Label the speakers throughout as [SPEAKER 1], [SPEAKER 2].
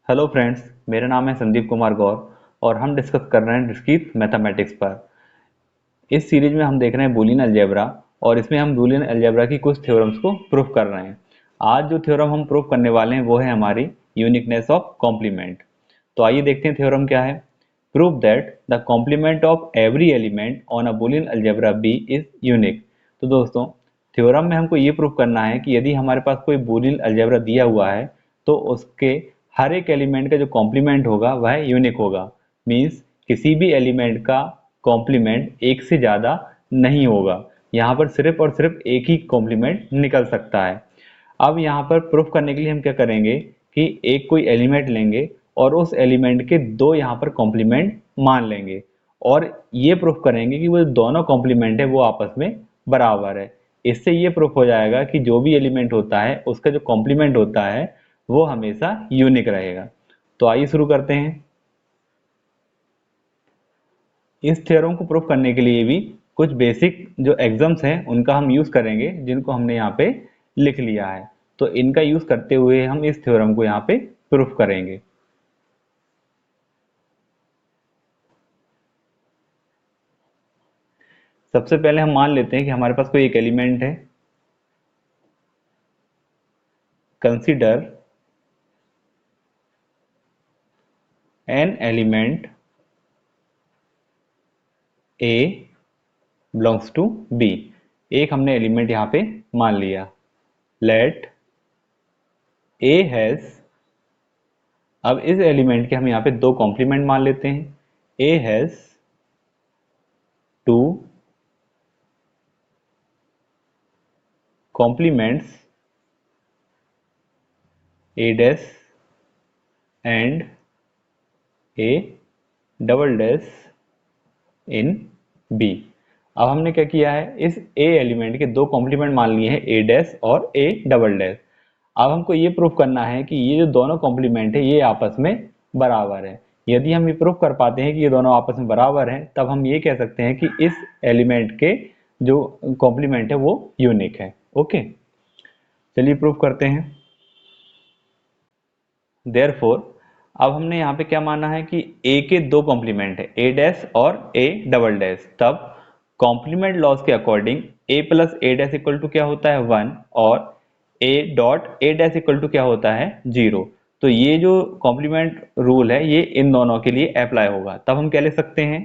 [SPEAKER 1] Hello friends, मेरा नाम है संदीप कुमार गौर और हम डिस्कस कर रहे हैं डिस्क्रीट मैथमेटिक्स पर। इस सीरीज में हम देख रहे हैं बूलियन अलजेब्रा और इसमें हम बूलियन अलजेब्रा की कुछ थ्योरम्स को प्रूफ कर रहे हैं। आज जो थ्योरम हम प्रूफ करने वाले हैं वो है हमारी यूनिकनेस ऑफ कॉम्प्लीमेंट। तो आइए देखते हैं थ्योरम क्या है। Prove that the complement of every element on a Boolean algebra B is unique. तो दोस्तों, थ्योरम में हमको ये प्रूफ करना है कि यदि हमारे पास कोई बूलियन अलजेब्रा दिया हुआ है तो उसके हर एक एलिमेंट का जो कॉम्प्लीमेंट होगा वह यूनिक होगा। मीन्स किसी भी एलिमेंट का कॉम्प्लीमेंट एक से ज़्यादा नहीं होगा। यहाँ पर सिर्फ और सिर्फ एक ही कॉम्प्लीमेंट निकल सकता है। अब यहाँ पर प्रूफ करने के लिए हम क्या करेंगे कि एक कोई एलिमेंट लेंगे और उस एलिमेंट के दो यहाँ पर कॉम्प्लीमेंट मान लेंगे और ये प्रूफ करेंगे कि वो दोनों कॉम्प्लीमेंट है वो आपस में बराबर है। इससे ये प्रूफ हो जाएगा कि जो भी एलिमेंट होता है उसका जो कॉम्प्लीमेंट होता है वो हमेशा यूनिक रहेगा। तो आइए शुरू करते हैं। इस थ्योरम को प्रूफ करने के लिए भी कुछ बेसिक जो एग्जाम्स हैं उनका हम यूज करेंगे, जिनको हमने यहाँ पे लिख लिया है। तो इनका यूज करते हुए हम इस थ्योरम को यहाँ पे प्रूफ करेंगे। सबसे पहले हम मान लेते हैं कि हमारे पास कोई एक एलिमेंट है। Consider an element A belongs to B. एक हमने एलिमेंट यहाँ पे मान लिया। लेट ए हैज, अब इस एलिमेंट के हम यहाँ पे दो कॉम्प्लीमेंट मान लेते हैं। A has two complements A dash and A double dash in B. अब हमने क्या किया है, इस ए एलिमेंट के दो कॉम्प्लीमेंट मान लिए हैं, ए डैश और ए डबल डैश। अब हमको ये प्रूफ करना है कि ये जो दोनों कॉम्प्लीमेंट है ये आपस में बराबर है। यदि हम ये प्रूफ कर पाते हैं कि ये दोनों आपस में बराबर हैं तब हम ये कह सकते हैं कि इस एलिमेंट के जो कॉम्प्लीमेंट है वो यूनिक है। ओके, चलिए प्रूफ करते हैं। देयरफॉर अब हमने यहाँ पे क्या माना है कि ए के दो कॉम्प्लीमेंट है, ए डैश और ए डबल डैश। तब कॉम्प्लीमेंट लॉज के according A plus A dash equal to क्या होता है 1 और A dot A dash equal to क्या होता है 0। तो ये जो कॉम्प्लीमेंट रूल है ये इन दोनों के लिए अप्लाई होगा। तब हम क्या लिख सकते हैं,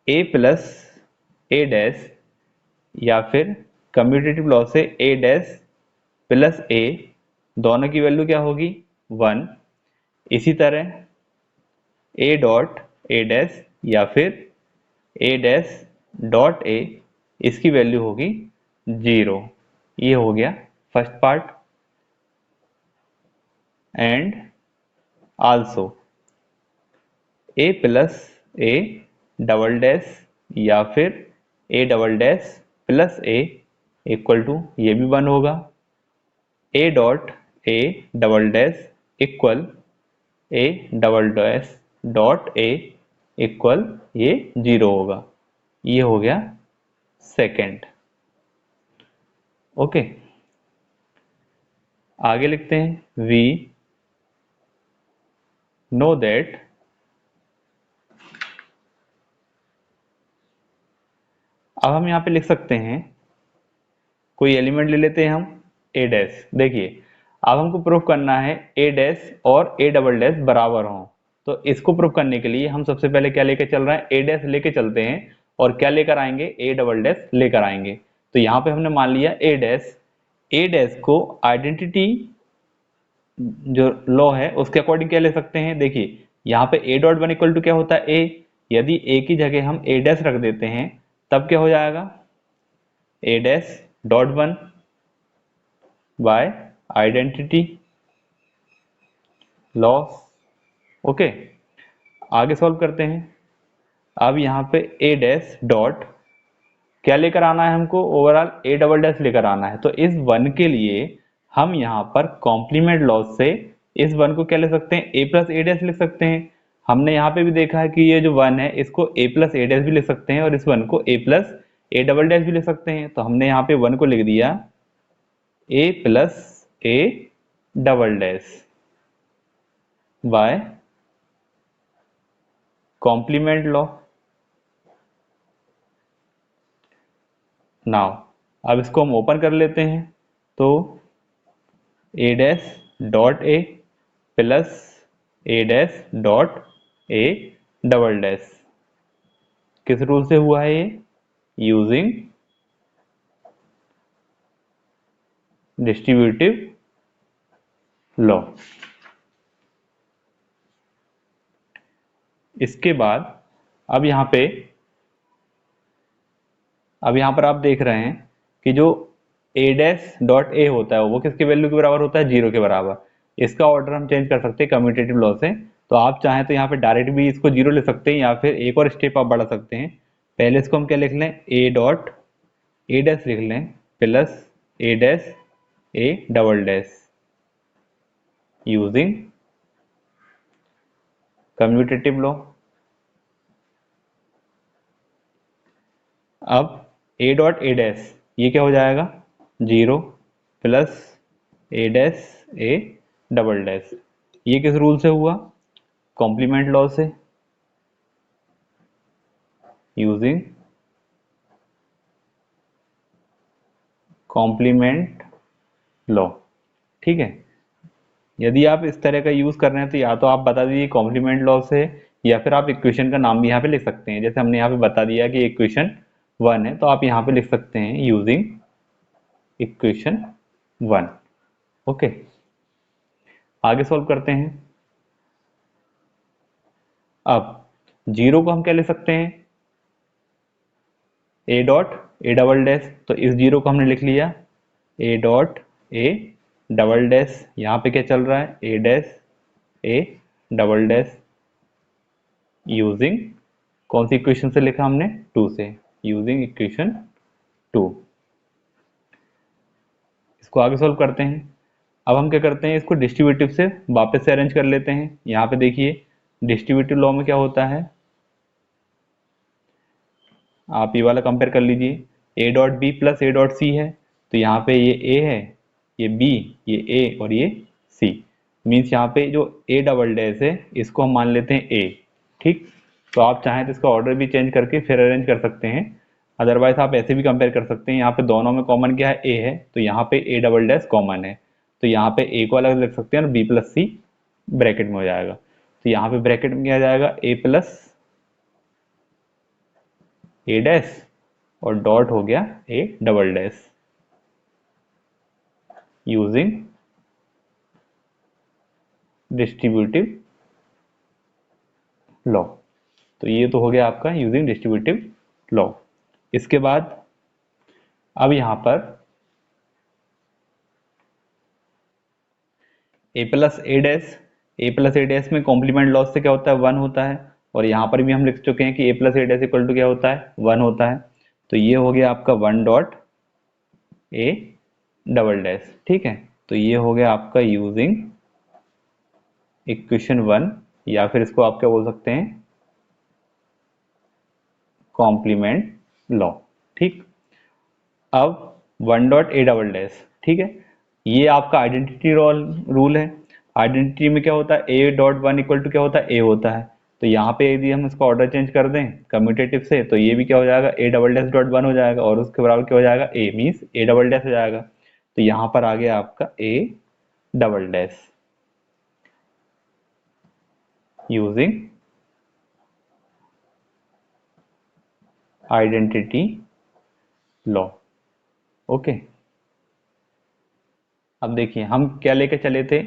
[SPEAKER 1] ए प्लस ए डैश या फिर कम्यूटेटिव लॉ से ए डैश प्लस ए, दोनों की वैल्यू क्या होगी 1। इसी तरह ए डॉट ए डैश या फिर ए डैश डॉट ए, इसकी वैल्यू होगी 0। ये हो गया first part. And also a plus A double dash या फिर a double dash plus a equal to, ये भी 1 होगा। A dot A double dash equal a double dash dot a equal ये 0 होगा। ये हो गया सेकंड। ओके, आगे लिखते हैं। वी नो दैट अब हम यहाँ पे लिख सकते हैं, कोई एलिमेंट ले लेते हैं हम ए डैश। देखिए अब हमको प्रूफ करना है ए डैश और ए डबल डैश बराबर हों। तो इसको प्रूफ करने के लिए हम सबसे पहले क्या लेके चल रहे हैं, ए डैश लेके चलते हैं और क्या लेकर आएंगे, ए डबल डैश लेकर आएंगे। तो यहाँ पे हमने मान लिया ए डैश। ए डैश को आइडेंटिटी जो लॉ है उसके अकॉर्डिंग क्या ले सकते हैं, देखिए यहाँ पे a dot one equal to क्या होता है ए। यदि ए की जगह हम ए डैश रख देते हैं तब क्या हो जाएगा, A dash dot one by identity loss. Okay, आगे सॉल्व करते हैं। अब यहाँ पे ए डैश डॉट क्या लेकर आना है हमको, ओवरऑल ए डबल डैश लेकर आना है। तो इस वन के लिए हम यहाँ पर कॉम्प्लीमेंट लॉस से इस वन को क्या ले सकते हैं, ए प्लस ए डैश लिख सकते हैं। हमने यहाँ पे भी देखा है कि ये जो वन है इसको ए प्लस ए डैश भी लिख सकते हैं और इस वन को ए प्लस ए डबल डैश भी लिख सकते हैं। तो हमने यहाँ पे वन को लिख दिया A plus A double dash. By complement law. Now अब इसको हम ओपन कर लेते हैं, तो A dash dot A plus A dash dot A double dash किस रूल से हुआ है ये? Using distributive law. इसके बाद अब यहाँ पर आप देख रहे हैं कि जो ए डैश डॉट ए होता है वो किसके वैल्यू के बराबर होता है? 0 के बराबर। इसका ऑर्डर हम चेंज कर सकते हैं कम्यूटेटिव लॉ से। तो आप चाहें तो यहाँ पे डायरेक्ट भी इसको 0 ले सकते हैं, या फिर एक और स्टेप आप बढ़ा सकते हैं। पहले इसको हम क्या लिख लें? ए डॉट ए डैश लिख लें plus A dash A double dash using commutative law. अब ए डॉट ए डैश ये क्या हो जाएगा? 0 plus A dash A double dash. ये किस रूल से हुआ? कॉम्प्लीमेंट लॉ से, यूजिंग कॉम्प्लीमेंट लॉ। ठीक है, यदि आप इस तरह का यूज कर रहे हैं तो या तो आप बता दीजिए कॉम्प्लीमेंट लॉ से, या फिर आप इक्वेशन का नाम भी यहाँ पे लिख सकते हैं। जैसे हमने यहाँ पे बता दिया कि इक्वेशन 1 है, तो आप यहाँ पे लिख सकते हैं यूजिंग इक्वेशन 1। ओके, आगे सॉल्व करते हैं। अब 0 को हम क्या ले सकते हैं? A dot A double dash. तो इस 0 को हमने लिख लिया A dot A double dash. यहाँ पे क्या चल रहा है? A dash A double dash using कौन सी इक्वेशन से लिखा हमने? 2 से, यूजिंग इक्वेशन 2। इसको आगे सॉल्व करते हैं। अब हम क्या करते हैं? इसको डिस्ट्रीब्यूटिव से वापस से अरेंज कर लेते हैं। यहाँ पे देखिए डिस्ट्रीब्यूटिव लॉ में क्या होता है, आप ये वाला कंपेयर कर लीजिए। A dot b plus a dot c है, तो यहाँ पे ये ए है, ये बी, ये ए और ये सी। मीन्स यहाँ पे जो ए डबल डैश है इसको हम मान लेते हैं ए। ठीक, तो आप चाहें तो इसका ऑर्डर भी चेंज करके फिर अरेंज कर सकते हैं। अदरवाइज आप ऐसे भी कंपेयर कर सकते हैं। यहाँ पे दोनों में कॉमन क्या है? ए है, तो यहाँ पे ए डबल डैश कॉमन है, तो यहाँ पे ए को अलग लिख सकते हैं और बी प्लस सी ब्रैकेट में हो जाएगा। तो यहाँ पे ब्रैकेट में क्या आ जाएगा? ए प्लस ए डैश और डॉट हो गया ए double dash using distributive law. तो ये तो हो गया आपका यूजिंग डिस्ट्रीब्यूटिव लॉ। इसके बाद अब यहां पर ए प्लस ए डैश में कॉम्प्लीमेंट लॉ से क्या होता है? 1 होता है। और यहाँ पर भी हम लिख चुके हैं कि A plus A dash equal to क्या होता है? 1 होता है। तो ये हो गया आपका 1 डॉट ए डबल डैश। ठीक है, तो ये हो गया आपका यूजिंग इक्वेशन 1, या फिर इसको आप क्या बोल सकते हैं? Complement law. ठीक, अब 1 डॉट ए डबल डैश। ठीक है, ये आपका आइडेंटिटी रूल है। आइडेंटिटी में क्या होता है? ए डॉट 1 इक्वल टू क्या होता है? ए होता है। तो यहाँ पे यदि हम इसका ऑर्डर चेंज कर दें कम्यूटेटिव से, तो ये भी क्या हो जाएगा? ए डबल डैश डॉट 1 हो जाएगा, और उसके बराबर क्या हो जाएगा? ए, मीन्स ए डबल डैश हो जाएगा। तो यहाँ पर आ गया आपका ए double dash using identity law. Okay, अब देखिए हम क्या लेकर चले थे?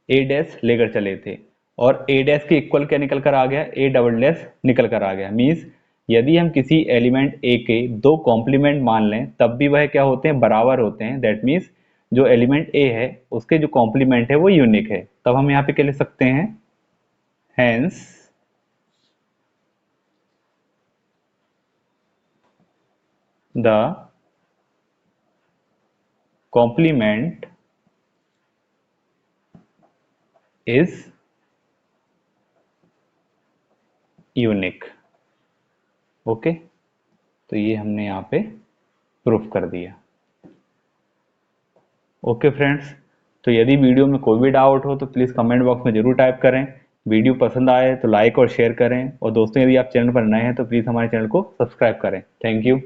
[SPEAKER 1] ए डैश लेकर चले थे, और ए डैश के इक्वल क्या निकल कर आ गया? ए डबल डैश निकल कर आ गया। मीन्स यदि हम किसी एलिमेंट ए के दो कॉम्प्लीमेंट मान लें तब भी वह क्या होते हैं? बराबर होते हैं। दैट मीन्स जो एलिमेंट ए है उसके जो कॉम्प्लीमेंट है वो यूनिक है। तब हम यहाँ पे क्या लिख सकते हैं? Hence the complement is unique. Okay, तो ये हमने यहाँ पे प्रूफ कर दिया। ओके फ्रेंड्स, तो यदि वीडियो में कोई भी डाउट हो तो प्लीज़ कमेंट बॉक्स में ज़रूर टाइप करें। वीडियो पसंद आए तो लाइक और शेयर करें, और दोस्तों यदि आप चैनल पर नए हैं तो प्लीज़ हमारे चैनल को सब्सक्राइब करें। Thank you.